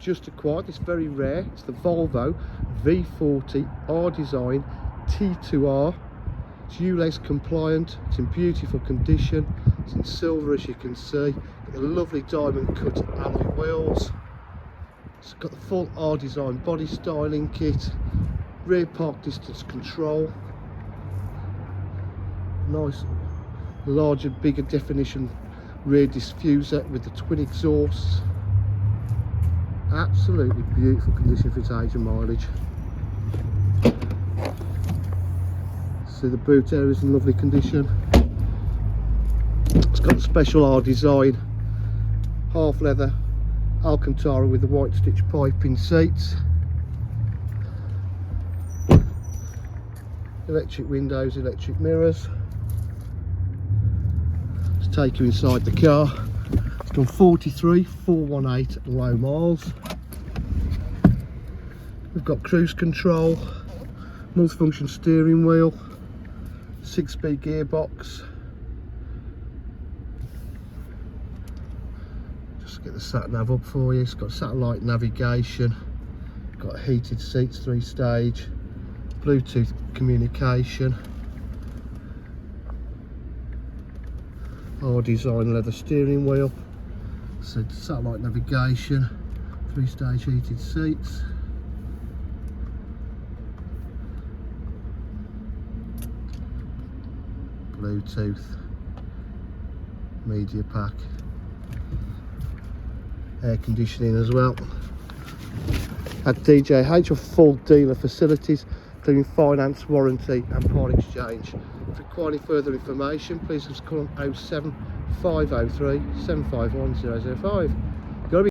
Just acquired, it's very rare. It's the Volvo V40 R Design T2R. It's ULEZ compliant, it's in beautiful condition, it's in silver as you can see. Got the lovely diamond cut alloy wheels. It's got the full R Design body styling kit, rear park distance control, nice larger, bigger definition rear diffuser with the twin exhausts. Absolutely beautiful condition for its age and mileage. So the boot area is in lovely condition. It's got the special R Design half leather Alcantara with the white stitch piping seats, electric windows, electric mirrors. Let's take you inside the car. It's done 43,418 low miles. We've got cruise control, multifunction steering wheel, 6-speed gearbox. Just get the SAT NAV up for you. It's got satellite navigation, got heated seats, 3-stage, Bluetooth communication, R Design leather steering wheel, so satellite navigation, 3-stage heated seats. Bluetooth, media pack, air conditioning as well. At DJH, full dealer facilities, including finance, warranty and part exchange. If you require any further information, please just call on 07503 751 005.